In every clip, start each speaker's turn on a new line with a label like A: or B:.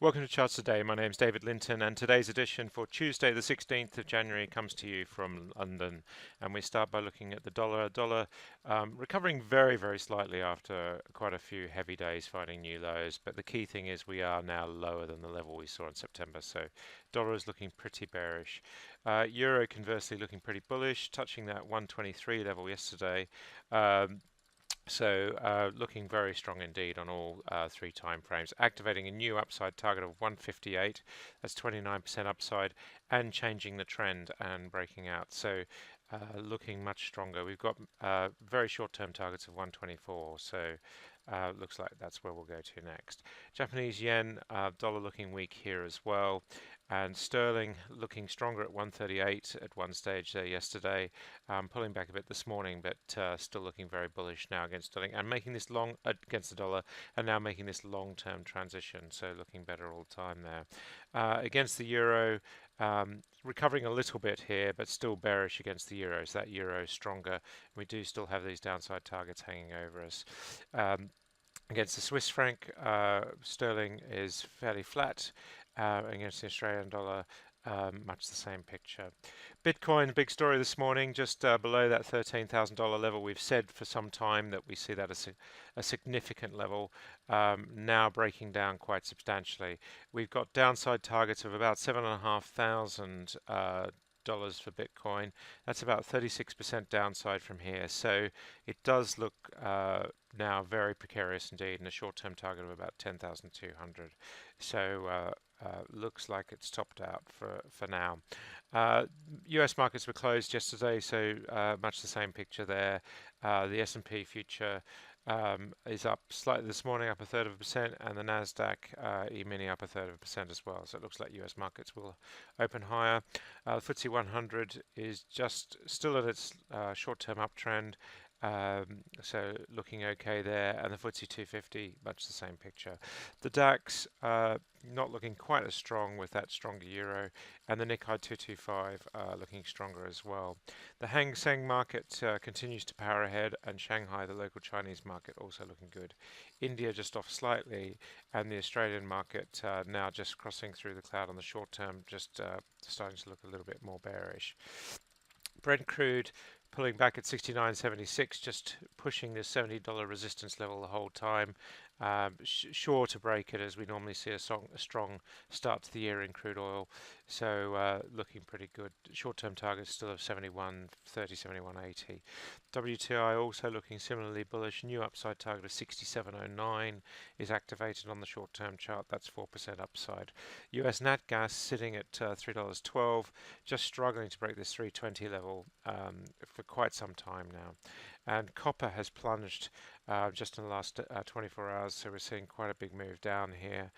A: Welcome to Charts Today. My name is David Linton, and today's edition for Tuesday, the 16th of January, comes to you from London. And we start by looking at the dollar. Dollar recovering very, very slightly after quite a few heavy days finding new lows. But the key thing is we are now lower than the level we saw in September. So dollar is looking pretty bearish. Euro conversely looking pretty bullish, touching that 123 level yesterday. Looking very strong indeed on all three time frames, activating a new upside target of 158, that's 29% upside, and changing the trend and breaking out. So looking much stronger. We've got very short-term targets of 124, so looks like that's where we'll go to next. Japanese yen, dollar looking weak here as well, and sterling looking stronger at 138 at one stage there yesterday, pulling back a bit this morning, but still looking very bullish now against sterling, and making this long against the dollar, and now making this long-term transition, so looking better all the time there. Against the euro, recovering a little bit here, but still bearish against the euro. So that euro is stronger. We do still have these downside targets hanging over us. Against the Swiss franc, sterling is fairly flat. Against the Australian dollar, much the same picture. Bitcoin, big story this morning, just below that $13,000 level. We've said for some time that we see that as a significant level, now breaking down quite substantially. We've got downside targets of about $7,500 for Bitcoin. That's about 36% downside from here. So it does look now very precarious indeed, and a short-term target of about 10,200. So looks like it's topped out for now. US markets were closed yesterday, so much the same picture there. The S&P future is up slightly this morning, up 1/3%, and the Nasdaq E-mini up 1/3% as well. So it looks like US markets will open higher. The FTSE 100 is just still at its short-term uptrend. So looking okay there, and the FTSE 250 much the same picture. The DAX not looking quite as strong with that stronger euro, and the Nikkei 225 looking stronger as well. The Hang Seng market continues to power ahead, and Shanghai, the local Chinese market, also looking good. India just off slightly, and the Australian market now just crossing through the cloud on the short term, just starting to look a little bit more bearish. Brent crude pulling back at 69.76, just pushing this $70 resistance level the whole time. Sure to break it, as we normally see a strong start to the year in crude oil. So looking pretty good. Short-term targets still of 71.30, 71.80. WTI also looking similarly bullish. New upside target of 67.09 is activated on the short-term chart. That's 4% upside. US Natgas sitting at $3.12, just struggling to break this 320 level for quite some time now. And copper has plunged just in the last 24 hours, so we're seeing quite a big move down here.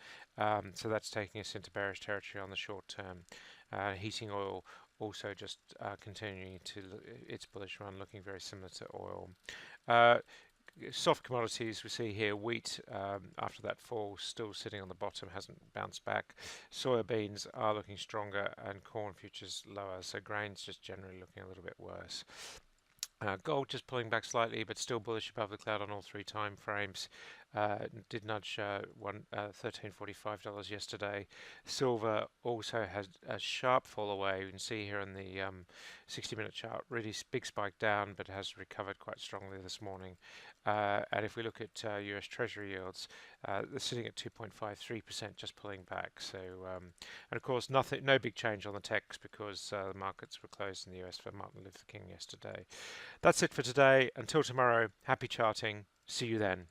A: So that's taking us into bearish territory on the short term. Heating oil also just continuing to its bullish run, looking very similar to oil. Soft commodities, we see here wheat after that fall still sitting on the bottom, hasn't bounced back. Soybeans are looking stronger, and corn futures lower, so grains just generally looking a little bit worse. Gold just pulling back slightly, but still bullish above the cloud on all three time frames. Did nudge $13.45 yesterday. Silver also has a sharp fall away. You can see here on the 60-minute chart, really big spike down, but has recovered quite strongly this morning. And if we look at US Treasury yields, they're sitting at 2.53%, just pulling back. So, and of course, no big change on the techs, because the markets were closed in the US for Martin Luther King yesterday. That's it for today. Until tomorrow, happy charting. See you then.